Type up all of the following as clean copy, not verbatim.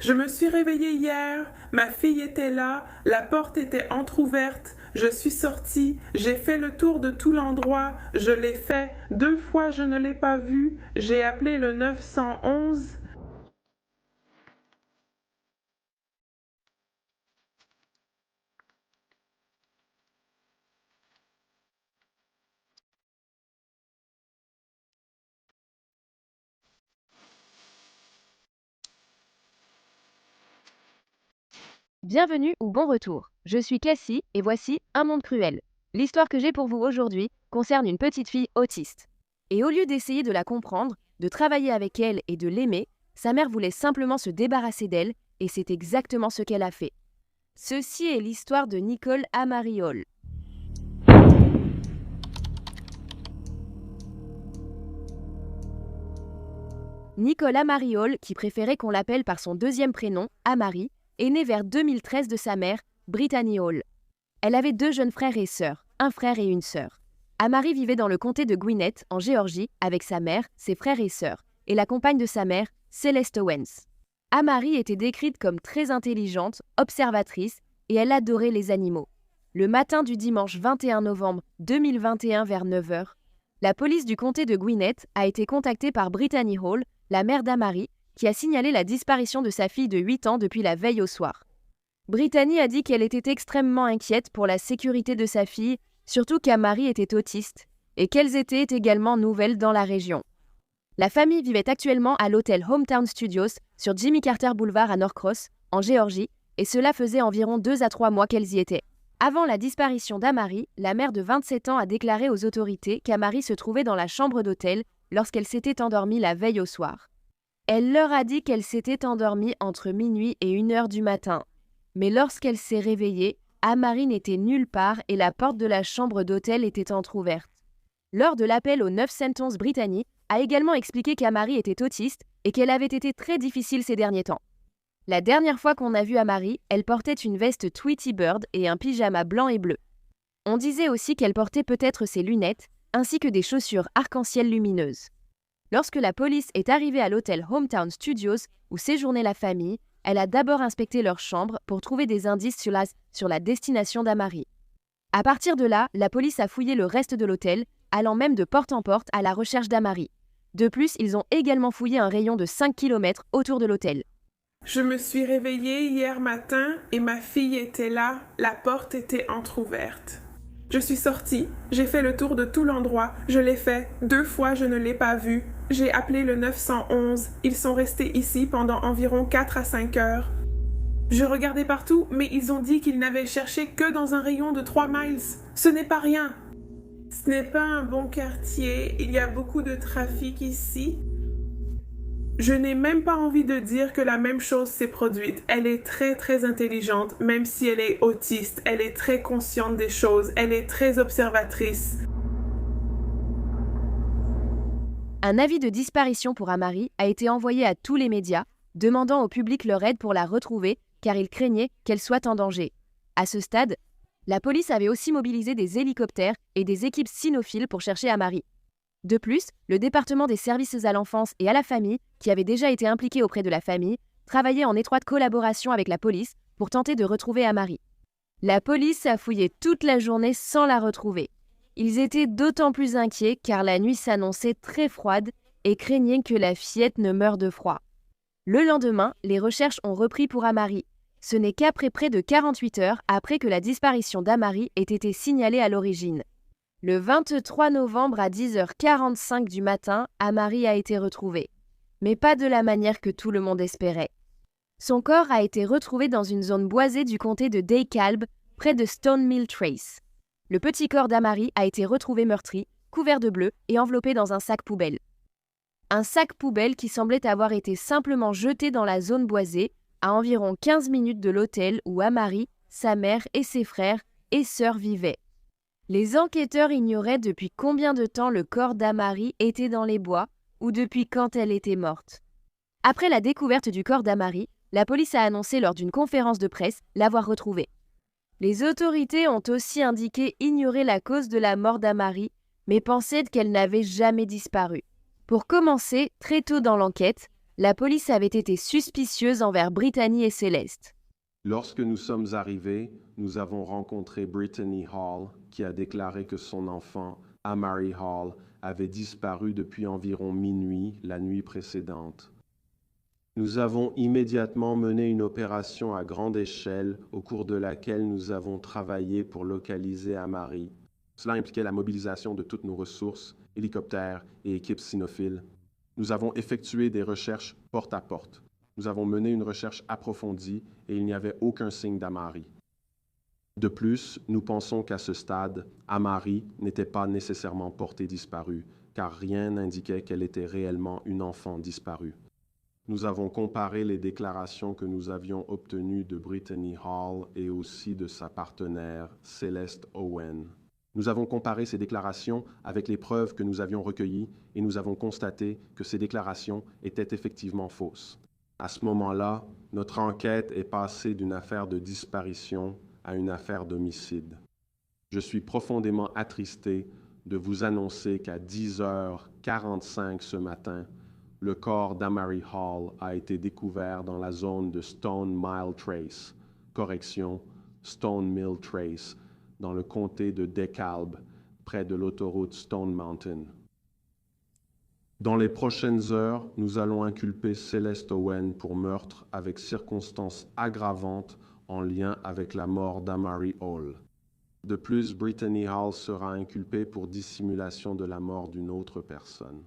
Je me suis réveillée hier, ma fille était là, la porte était entr'ouverte, je suis sortie, j'ai fait le tour de tout l'endroit, je l'ai fait, 2 fois je ne l'ai pas vue, j'ai appelé le 911. Bienvenue ou bon retour. Je suis Cassie et voici Un monde cruel. L'histoire que j'ai pour vous aujourd'hui concerne une petite fille autiste. Et au lieu d'essayer de la comprendre, de travailler avec elle et de l'aimer, sa mère voulait simplement se débarrasser d'elle et c'est exactement ce qu'elle a fait. Ceci est l'histoire de Nicole Amariol. Nicole Amariol, qui préférait qu'on l'appelle par son deuxième prénom, Amari, est née vers 2013 de sa mère, Brittany Hall. Elle avait 2 jeunes frères et sœurs, un frère et une sœur. Amari vivait dans le comté de Gwinnett, en Géorgie, avec sa mère, ses frères et sœurs, et la compagne de sa mère, Celeste Owens. Amari était décrite comme très intelligente, observatrice, et elle adorait les animaux. Le matin du dimanche 21 novembre 2021 vers 9h, la police du comté de Gwinnett a été contactée par Brittany Hall, la mère d'Amari, qui a signalé la disparition de sa fille de 8 ans depuis la veille au soir. Brittany a dit qu'elle était extrêmement inquiète pour la sécurité de sa fille, surtout qu'Amari était autiste, et qu'elles étaient également nouvelles dans la région. La famille vivait actuellement à l'hôtel Hometown Studios sur Jimmy Carter Boulevard à Norcross, en Géorgie, et cela faisait environ 2 à 3 mois qu'elles y étaient. Avant la disparition d'Amari, la mère de 27 ans a déclaré aux autorités qu'Amari se trouvait dans la chambre d'hôtel lorsqu'elle s'était endormie la veille au soir. Elle leur a dit qu'elle s'était endormie entre minuit et 1h du matin. Mais lorsqu'elle s'est réveillée, Amari n'était nulle part et la porte de la chambre d'hôtel était entr'ouverte. Lors de l'appel au 911, Brittany a également expliqué qu'Amari était autiste et qu'elle avait été très difficile ces derniers temps. La dernière fois qu'on a vu Amari, elle portait une veste Tweety Bird et un pyjama blanc et bleu. On disait aussi qu'elle portait peut-être ses lunettes, ainsi que des chaussures arc-en-ciel lumineuses. Lorsque la police est arrivée à l'hôtel Hometown Studios, où séjournait la famille, elle a d'abord inspecté leur chambre pour trouver des indices sur la destination d'Amari. À partir de là, la police a fouillé le reste de l'hôtel, allant même de porte en porte à la recherche d'Amari. De plus, ils ont également fouillé un rayon de 5 km autour de l'hôtel. Je me suis réveillée hier matin et ma fille était là, la porte était entr'ouverte. Je suis sortie, j'ai fait le tour de tout l'endroit, je l'ai fait, 2 fois je ne l'ai pas vue. J'ai appelé le 911, ils sont restés ici pendant environ 4 à 5 heures. Je regardais partout, mais ils ont dit qu'ils n'avaient cherché que dans un rayon de 3 miles. Ce n'est pas rien. Ce n'est pas un bon quartier, il y a beaucoup de trafic ici. Je n'ai même pas envie de dire que la même chose s'est produite. Elle est très très intelligente, même si elle est autiste. Elle est très consciente des choses. Elle est très observatrice. Un avis de disparition pour Amari a été envoyé à tous les médias, demandant au public leur aide pour la retrouver, car ils craignaient qu'elle soit en danger. À ce stade, la police avait aussi mobilisé des hélicoptères et des équipes cynophiles pour chercher Amari. De plus, le département des services à l'enfance et à la famille, qui avait déjà été impliqué auprès de la famille, travaillait en étroite collaboration avec la police pour tenter de retrouver Amari. La police a fouillé toute la journée sans la retrouver. Ils étaient d'autant plus inquiets car la nuit s'annonçait très froide et craignaient que la fillette ne meure de froid. Le lendemain, les recherches ont repris pour Amari. Ce n'est qu'après près de 48 heures après que la disparition d'Amari ait été signalée à l'origine. Le 23 novembre à 10h45 du matin, Amari a été retrouvée. Mais pas de la manière que tout le monde espérait. Son corps a été retrouvé dans une zone boisée du comté de DeKalb, près de Stone Mill Trace. Le petit corps d'Amari a été retrouvé meurtri, couvert de bleu et enveloppé dans un sac poubelle. Un sac poubelle qui semblait avoir été simplement jeté dans la zone boisée, à environ 15 minutes de l'hôtel où Amari, sa mère et ses frères et sœurs vivaient. Les enquêteurs ignoraient depuis combien de temps le corps d'Amari était dans les bois ou depuis quand elle était morte. Après la découverte du corps d'Amari, la police a annoncé lors d'une conférence de presse l'avoir retrouvée. Les autorités ont aussi indiqué ignorer la cause de la mort d'Amari, mais pensaient qu'elle n'avait jamais disparu. Pour commencer, très tôt dans l'enquête, la police avait été suspicieuse envers Brittany et Céleste. Lorsque nous sommes arrivés, nous avons rencontré Brittany Hall, qui a déclaré que son enfant, Amari Hall, avait disparu depuis environ minuit la nuit précédente. Nous avons immédiatement mené une opération à grande échelle au cours de laquelle nous avons travaillé pour localiser Amari. Cela impliquait la mobilisation de toutes nos ressources, hélicoptères et équipes cynophiles. Nous avons effectué des recherches porte à porte. Nous avons mené une recherche approfondie et il n'y avait aucun signe d'Amari. De plus, nous pensons qu'à ce stade, Amari n'était pas nécessairement portée disparue, car rien n'indiquait qu'elle était réellement une enfant disparue. Nous avons comparé les déclarations que nous avions obtenues de Brittany Hall et aussi de sa partenaire, Céleste Owen. Nous avons comparé ces déclarations avec les preuves que nous avions recueillies et nous avons constaté que ces déclarations étaient effectivement fausses. À ce moment-là, notre enquête est passée d'une affaire de disparition à une affaire d'homicide. Je suis profondément attristé de vous annoncer qu'à 10h45 ce matin, le corps d'Amari Hall a été découvert dans la zone de Stone Mill Trace, Stone Mill Trace, dans le comté de DeKalb, près de l'autoroute Stone Mountain. Dans les prochaines heures, nous allons inculper Céleste Owen pour meurtre avec circonstances aggravantes en lien avec la mort d'Amari Hall. De plus, Brittany Hall sera inculpée pour dissimulation de la mort d'une autre personne.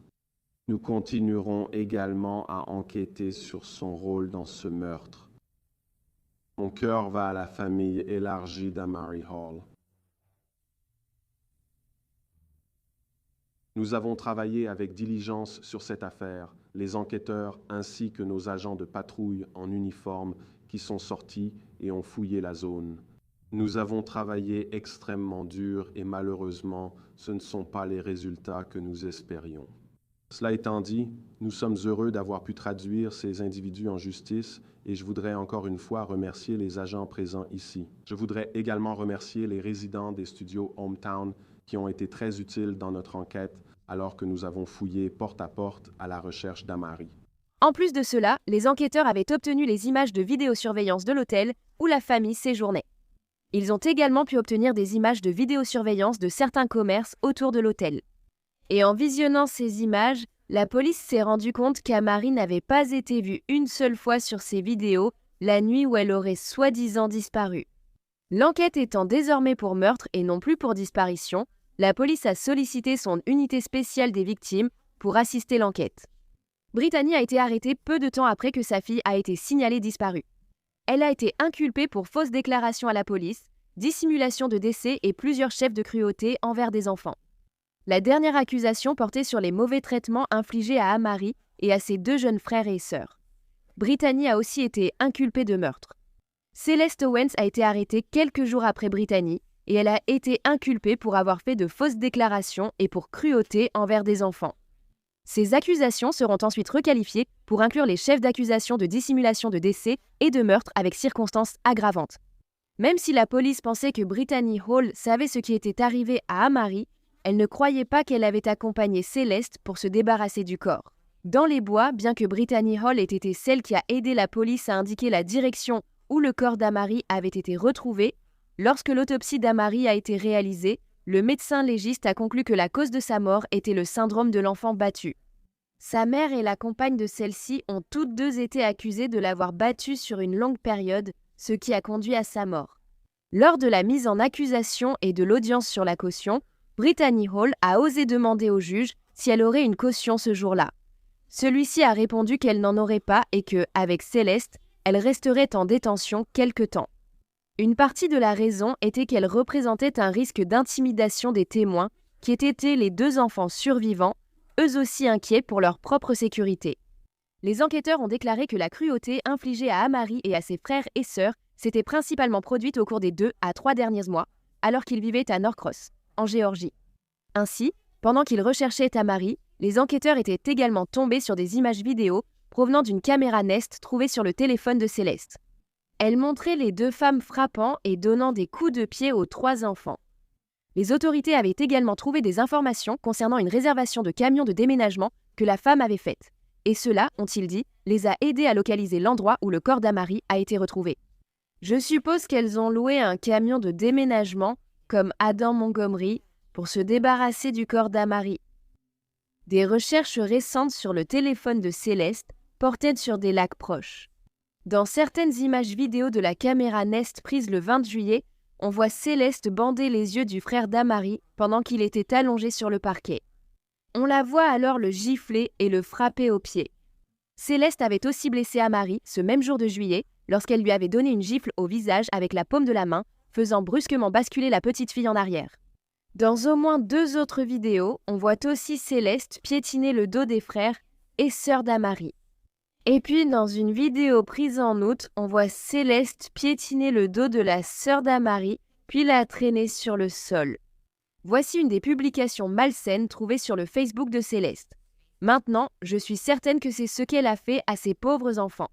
Nous continuerons également à enquêter sur son rôle dans ce meurtre. Mon cœur va à la famille élargie d'Amari Hall. Nous avons travaillé avec diligence sur cette affaire, les enquêteurs ainsi que nos agents de patrouille en uniforme qui sont sortis et ont fouillé la zone. Nous avons travaillé extrêmement dur et malheureusement, ce ne sont pas les résultats que nous espérions. Cela étant dit, nous sommes heureux d'avoir pu traduire ces individus en justice et je voudrais encore une fois remercier les agents présents ici. Je voudrais également remercier les résidents des studios Hometown qui ont été très utiles dans notre enquête alors que nous avons fouillé porte à porte à la recherche d'Amari. En plus de cela, les enquêteurs avaient obtenu les images de vidéosurveillance de l'hôtel où la famille séjournait. Ils ont également pu obtenir des images de vidéosurveillance de certains commerces autour de l'hôtel. Et en visionnant ces images, la police s'est rendue compte qu'Amari n'avait pas été vue une seule fois sur ces vidéos la nuit où elle aurait soi-disant disparu. L'enquête étant désormais pour meurtre et non plus pour disparition, la police a sollicité son unité spéciale des victimes pour assister l'enquête. Brittany a été arrêtée peu de temps après que sa fille a été signalée disparue. Elle a été inculpée pour fausse déclaration à la police, dissimulation de décès et plusieurs chefs de cruauté envers des enfants. La dernière accusation portait sur les mauvais traitements infligés à Amari et à ses 2 jeunes frères et sœurs. Brittany a aussi été inculpée de meurtre. Céleste Owens a été arrêtée quelques jours après Brittany et elle a été inculpée pour avoir fait de fausses déclarations et pour cruauté envers des enfants. Ces accusations seront ensuite requalifiées pour inclure les chefs d'accusation de dissimulation de décès et de meurtre avec circonstances aggravantes. Même si la police pensait que Brittany Hall savait ce qui était arrivé à Amari, elle ne croyait pas qu'elle avait accompagné Céleste pour se débarrasser du corps. Dans les bois, bien que Brittany Hall ait été celle qui a aidé la police à indiquer la direction où le corps d'Amari avait été retrouvé, lorsque l'autopsie d'Amari a été réalisée, le médecin légiste a conclu que la cause de sa mort était le syndrome de l'enfant battu. Sa mère et la compagne de celle-ci ont toutes deux été accusées de l'avoir battue sur une longue période, ce qui a conduit à sa mort. Lors de la mise en accusation et de l'audience sur la caution, Brittany Hall a osé demander au juge si elle aurait une caution ce jour-là. Celui-ci a répondu qu'elle n'en aurait pas et que, avec Céleste, elle resterait en détention quelque temps. Une partie de la raison était qu'elle représentait un risque d'intimidation des témoins, qui étaient les 2 enfants survivants, eux aussi inquiets pour leur propre sécurité. Les enquêteurs ont déclaré que la cruauté infligée à Amari et à ses frères et sœurs s'était principalement produite au cours des 2 à 3 derniers mois, alors qu'ils vivaient à Norcross, en Géorgie. Ainsi, pendant qu'ils recherchaient Amari, les enquêteurs étaient également tombés sur des images vidéo provenant d'une caméra Nest trouvée sur le téléphone de Céleste. Elle montrait les 2 femmes frappant et donnant des coups de pied aux 3 enfants. Les autorités avaient également trouvé des informations concernant une réservation de camion de déménagement que la femme avait faite. Et cela, ont-ils dit, les a aidés à localiser l'endroit où le corps d'Amari a été retrouvé. Je suppose qu'elles ont loué un camion de déménagement, comme Adam Montgomery, pour se débarrasser du corps d'Amari. Des recherches récentes sur le téléphone de Céleste portaient sur des lacs proches. Dans certaines images vidéo de la caméra Nest prise le 20 juillet, on voit Céleste bander les yeux du frère d'Amari pendant qu'il était allongé sur le parquet. On la voit alors le gifler et le frapper au pied. Céleste avait aussi blessé Amari ce même jour de juillet lorsqu'elle lui avait donné une gifle au visage avec la paume de la main, faisant brusquement basculer la petite fille en arrière. Dans au moins 2 autres vidéos, on voit aussi Céleste piétiner le dos des frères et sœurs d'Amari. Et puis, dans une vidéo prise en août, on voit Céleste piétiner le dos de la sœur d'Amari, puis la traîner sur le sol. Voici une des publications malsaines trouvées sur le Facebook de Céleste. Maintenant, je suis certaine que c'est ce qu'elle a fait à ses pauvres enfants.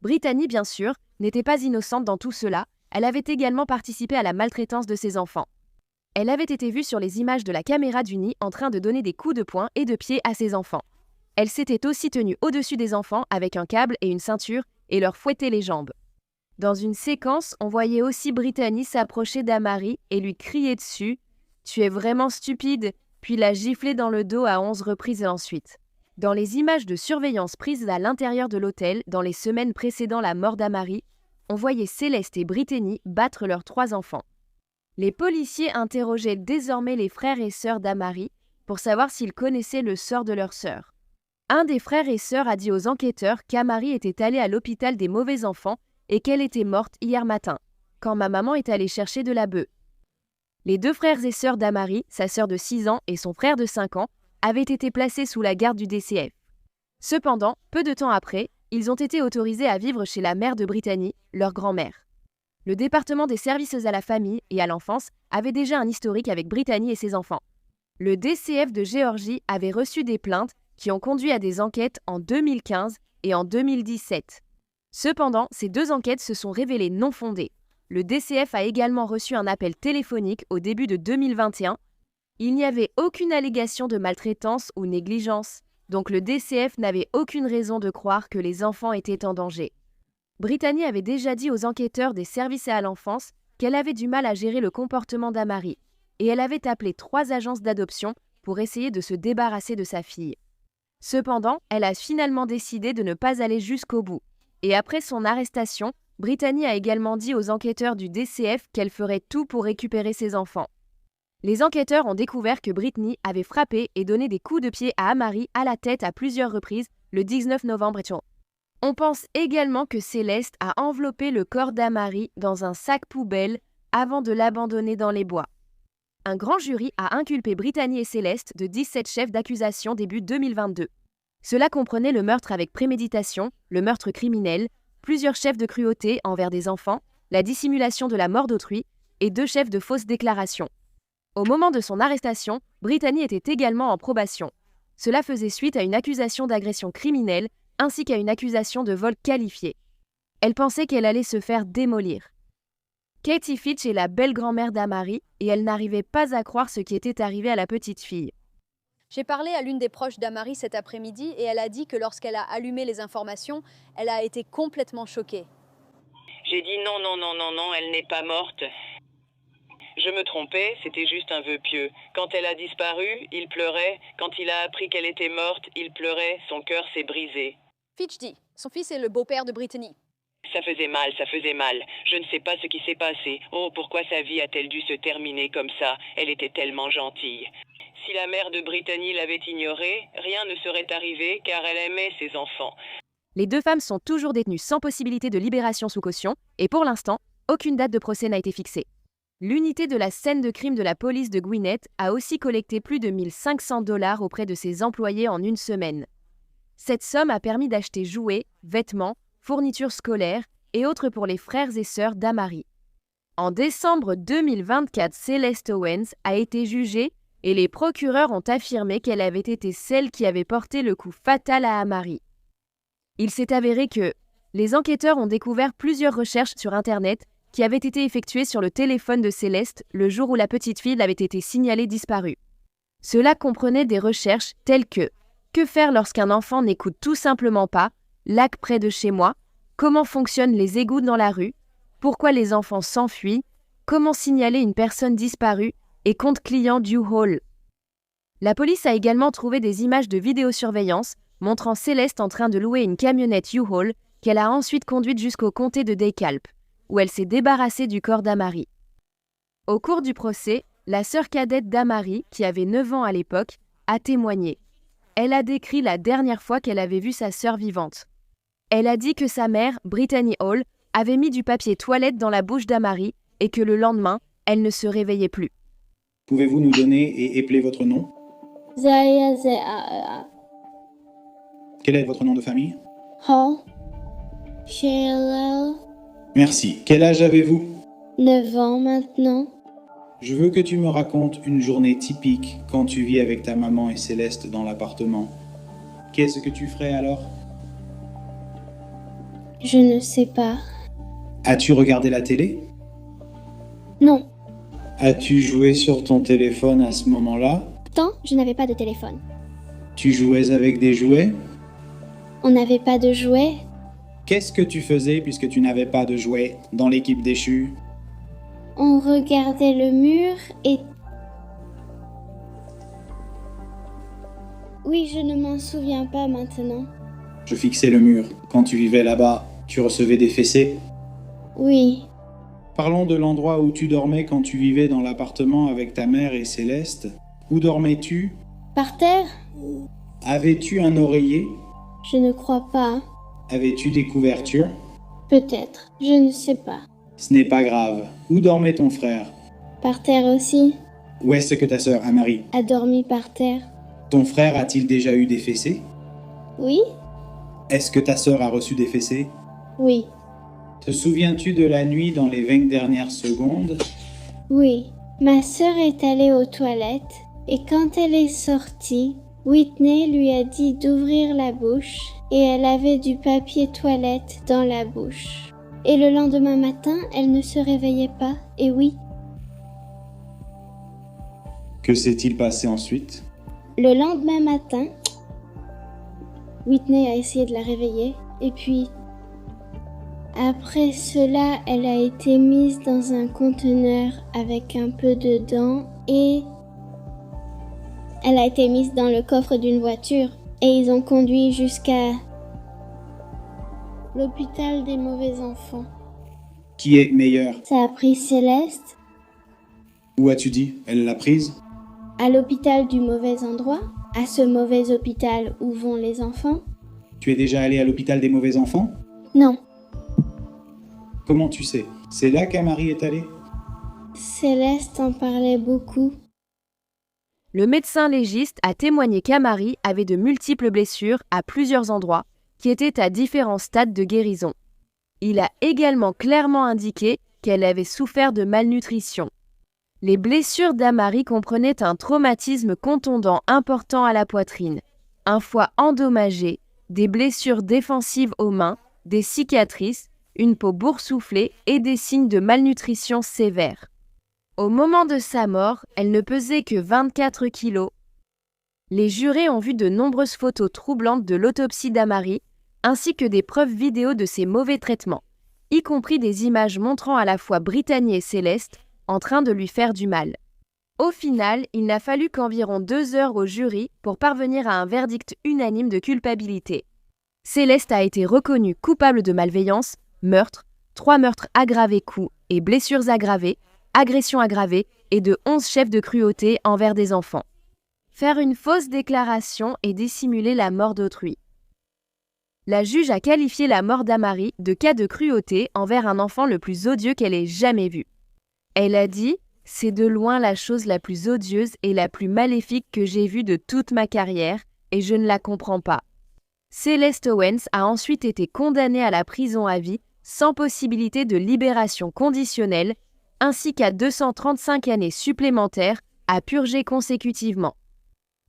Brittany, bien sûr, n'était pas innocente dans tout cela, elle avait également participé à la maltraitance de ses enfants. Elle avait été vue sur les images de la caméra du nid en train de donner des coups de poing et de pied à ses enfants. Elle s'était aussi tenue au-dessus des enfants avec un câble et une ceinture et leur fouettait les jambes. Dans une séquence, on voyait aussi Brittany s'approcher d'Amari et lui crier dessus « Tu es vraiment stupide !» puis la gifler dans le dos à 11 reprises ensuite. Dans les images de surveillance prises à l'intérieur de l'hôtel dans les semaines précédant la mort d'Amari, on voyait Céleste et Brittany battre leurs 3 enfants. Les policiers interrogeaient désormais les frères et sœurs d'Amari pour savoir s'ils connaissaient le sort de leur sœur. Un des frères et sœurs a dit aux enquêteurs qu'Amari était allée à l'hôpital des mauvais enfants et qu'elle était morte hier matin, quand ma maman est allée chercher de la bœuf. Les 2 frères et sœurs d'Amari, sa sœur de 6 ans et son frère de 5 ans, avaient été placés sous la garde du DCF. Cependant, peu de temps après, ils ont été autorisés à vivre chez la mère de Brittany, leur grand-mère. Le département des services à la famille et à l'enfance avait déjà un historique avec Brittany et ses enfants. Le DCF de Géorgie avait reçu des plaintes qui ont conduit à des enquêtes en 2015 et en 2017. Cependant, ces 2 enquêtes se sont révélées non fondées. Le DCF a également reçu un appel téléphonique au début de 2021. Il n'y avait aucune allégation de maltraitance ou négligence, donc le DCF n'avait aucune raison de croire que les enfants étaient en danger. Brittany avait déjà dit aux enquêteurs des services à l'enfance qu'elle avait du mal à gérer le comportement d'Amari, et elle avait appelé 3 agences d'adoption pour essayer de se débarrasser de sa fille. Cependant, elle a finalement décidé de ne pas aller jusqu'au bout. Et après son arrestation, Brittany a également dit aux enquêteurs du DCF qu'elle ferait tout pour récupérer ses enfants. Les enquêteurs ont découvert que Brittany avait frappé et donné des coups de pied à Amari à la tête à plusieurs reprises le 19 novembre. On pense également que Céleste a enveloppé le corps d'Amari dans un sac poubelle avant de l'abandonner dans les bois. Un grand jury a inculpé Brittany et Céleste de 17 chefs d'accusation début 2022. Cela comprenait le meurtre avec préméditation, le meurtre criminel, plusieurs chefs de cruauté envers des enfants, la dissimulation de la mort d'autrui et 2 chefs de fausses déclarations. Au moment de son arrestation, Brittany était également en probation. Cela faisait suite à une accusation d'agression criminelle ainsi qu'à une accusation de vol qualifié. Elle pensait qu'elle allait se faire démolir. Katie Fitch est la belle-grand-mère d'Amari et elle n'arrivait pas à croire ce qui était arrivé à la petite fille. J'ai parlé à l'une des proches d'Amari cet après-midi et elle a dit que lorsqu'elle a allumé les informations, elle a été complètement choquée. J'ai dit non, elle n'est pas morte. Je me trompais, c'était juste un vœu pieux. Quand elle a disparu, il pleurait. Quand il a appris qu'elle était morte, il pleurait. Son cœur s'est brisé. Fitch dit, son fils est le beau-père de Brittany. Ça faisait mal. Je ne sais pas ce qui s'est passé. Oh, pourquoi sa vie a-t-elle dû se terminer comme ça? Elle était tellement gentille. Si la mère de Brittany l'avait ignorée, rien ne serait arrivé car elle aimait ses enfants. Les 2 femmes sont toujours détenues sans possibilité de libération sous caution et pour l'instant, aucune date de procès n'a été fixée. L'unité de la scène de crime de la police de Gwinnett a aussi collecté plus de 1 500 $ auprès de ses employés en une semaine. Cette somme a permis d'acheter jouets, vêtements, fournitures scolaires et autres pour les frères et sœurs d'Amari. En décembre 2024, Céleste Owens a été jugée et les procureurs ont affirmé qu'elle avait été celle qui avait porté le coup fatal à Amari. Il s'est avéré que les enquêteurs ont découvert plusieurs recherches sur Internet qui avaient été effectuées sur le téléphone de Céleste le jour où la petite fille avait été signalée disparue. Cela comprenait des recherches telles que faire lorsqu'un enfant n'écoute tout simplement pas, lac près de chez moi, comment fonctionnent les égouts dans la rue, pourquoi les enfants s'enfuient, comment signaler une personne disparue et compte client du hall. La police a également trouvé des images de vidéosurveillance montrant Céleste en train de louer une camionnette U-Haul qu'elle a ensuite conduite jusqu'au comté de DeKalb, où elle s'est débarrassée du corps d'Amari. Au cours du procès, la sœur cadette d'Amari, qui avait 9 ans à l'époque, a témoigné. Elle a décrit la dernière fois qu'elle avait vu sa sœur vivante. Elle a dit que sa mère, Brittany Hall, avait mis du papier toilette dans la bouche d'Amari et que le lendemain, elle ne se réveillait plus. Pouvez-vous nous donner et épeler votre nom? Zaya Zaa Quel est votre nom de famille? Hall Sheila, Merci. Quel âge avez-vous? 9 ans maintenant. Je veux que tu me racontes une journée typique quand tu vis avec ta maman et Céleste dans l'appartement. Qu'est-ce que tu ferais alors? Je ne sais pas. As-tu regardé la télé? Non, As-tu joué sur ton téléphone à ce moment-là? pourtant je n'avais pas de téléphone. Tu jouais avec des jouets? On n'avait pas de jouets. Qu'est-ce que tu faisais puisque tu n'avais pas de jouets dans l'équipe déchue? On regardait le mur et... Oui, je ne m'en souviens pas maintenant. Je fixais le mur. Quand tu vivais là-bas, tu recevais des fessées? Oui, Parlons de l'endroit où tu dormais quand tu vivais dans l'appartement avec ta mère et Céleste. Où dormais-tu? par terre? Avais-tu un oreiller? Je ne crois pas. Avais-tu des couvertures? Peut-être, je ne sais pas. Ce n'est pas grave. Où dormait ton frère? Par terre aussi? Où est-ce que ta sœur, Amari? A dormi par terre? Ton frère a-t-il déjà eu des fessées? Oui? Est-ce que ta sœur a reçu des fessées? Oui. Te souviens-tu de la nuit dans les 20 dernières secondes? Oui. Ma sœur est allée aux toilettes et quand elle est sortie, Whitney lui a dit d'ouvrir la bouche et elle avait du papier toilette dans la bouche. Et le lendemain matin, elle ne se réveillait pas, et oui, Que s'est-il passé ensuite? le lendemain matin, Whitney a essayé de la réveiller et puis après cela, elle a été mise dans un conteneur avec un peu dedans et elle a été mise dans le coffre d'une voiture et ils ont conduit jusqu'à l'hôpital des mauvais enfants. Qui est meilleur? Ça a pris Céleste Où as-tu dit? Elle l'a prise? à l'hôpital du mauvais endroit, à ce mauvais hôpital où vont les enfants. Tu es déjà allé à l'hôpital des mauvais enfants? Non, Comment tu sais? C'est là qu'Amari est allée? Céleste en parlait beaucoup. Le médecin légiste a témoigné qu'Amari avait de multiples blessures à plusieurs endroits qui étaient à différents stades de guérison. Il a également clairement indiqué qu'elle avait souffert de malnutrition. Les blessures d'Amari comprenaient un traumatisme contondant important à la poitrine, un foie endommagé, des blessures défensives aux mains, des cicatrices, une peau boursouflée et des signes de malnutrition sévère. Au moment de sa mort, elle ne pesait que 24 kilos. Les jurés ont vu de nombreuses photos troublantes de l'autopsie d'Amari, ainsi que des preuves vidéo de ses mauvais traitements, y compris des images montrant à la fois Brittany et Céleste en train de lui faire du mal. Au final, il n'a fallu qu'environ 2 heures au jury pour parvenir à un verdict unanime de culpabilité. Céleste a été reconnue coupable de malveillance, meurtre, 3 meurtres aggravés coups et blessures aggravées, agression aggravée et de 11 chefs de cruauté envers des enfants. Faire une fausse déclaration et dissimuler la mort d'autrui. La juge a qualifié la mort d'Amari de cas de cruauté envers un enfant le plus odieux qu'elle ait jamais vu. Elle a dit « C'est de loin la chose la plus odieuse et la plus maléfique que j'ai vue de toute ma carrière et je ne la comprends pas. » Céleste Owens a ensuite été condamnée à la prison à vie sans possibilité de libération conditionnelle ainsi qu'à 235 années supplémentaires à purger consécutivement.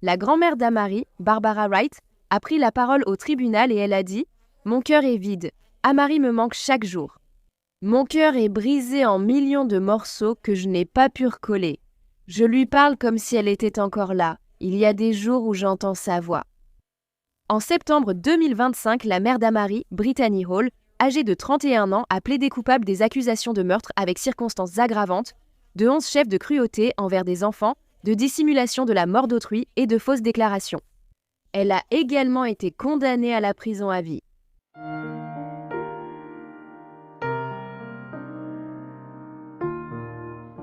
La grand-mère d'Amari, Barbara Wright, a pris la parole au tribunal et elle a dit « Mon cœur est vide. Amari me manque chaque jour. Mon cœur est brisé en millions de morceaux que je n'ai pas pu recoller. Je lui parle comme si elle était encore là. Il y a des jours où j'entends sa voix. » En septembre 2025, la mère d'Amari, Brittany Hall, âgée de 31 ans, a plaidé coupable des accusations de meurtre avec circonstances aggravantes, de 11 chefs de cruauté envers des enfants, de dissimulation de la mort d'autrui et de fausses déclarations. Elle a également été condamnée à la prison à vie.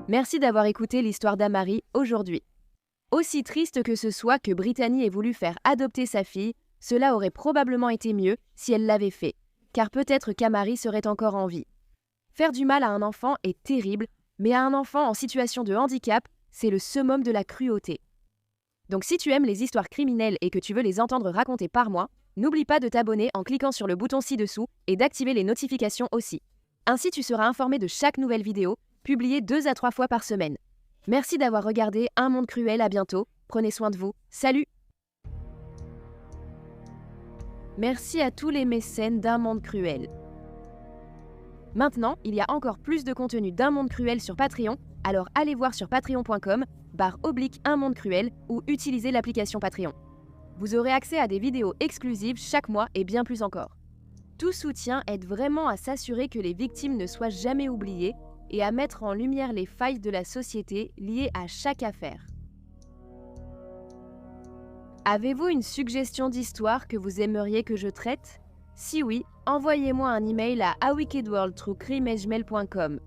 Merci d'avoir écouté l'histoire d'Amari aujourd'hui. Aussi triste que ce soit que Brittany ait voulu faire adopter sa fille, cela aurait probablement été mieux si elle l'avait fait, car peut-être qu'Amari serait encore en vie. Faire du mal à un enfant est terrible, mais à un enfant en situation de handicap, c'est le summum de la cruauté. Donc si tu aimes les histoires criminelles et que tu veux les entendre racontées par moi, n'oublie pas de t'abonner en cliquant sur le bouton ci-dessous et d'activer les notifications aussi. Ainsi tu seras informé de chaque nouvelle vidéo, publiée 2 à 3 fois par semaine. Merci d'avoir regardé Un Monde Cruel, à bientôt, prenez soin de vous, salut! Merci à tous les mécènes d'Un Monde Cruel. Maintenant, il y a encore plus de contenu d'Un Monde Cruel sur Patreon, alors allez voir sur patreon.com/Un Monde Cruel ou utilisez l'application Patreon. Vous aurez accès à des vidéos exclusives chaque mois et bien plus encore. Tout soutien aide vraiment à s'assurer que les victimes ne soient jamais oubliées et à mettre en lumière les failles de la société liées à chaque affaire. Avez-vous une suggestion d'histoire que vous aimeriez que je traite ? Si oui, envoyez-moi un email à awickedworld@gmail.com.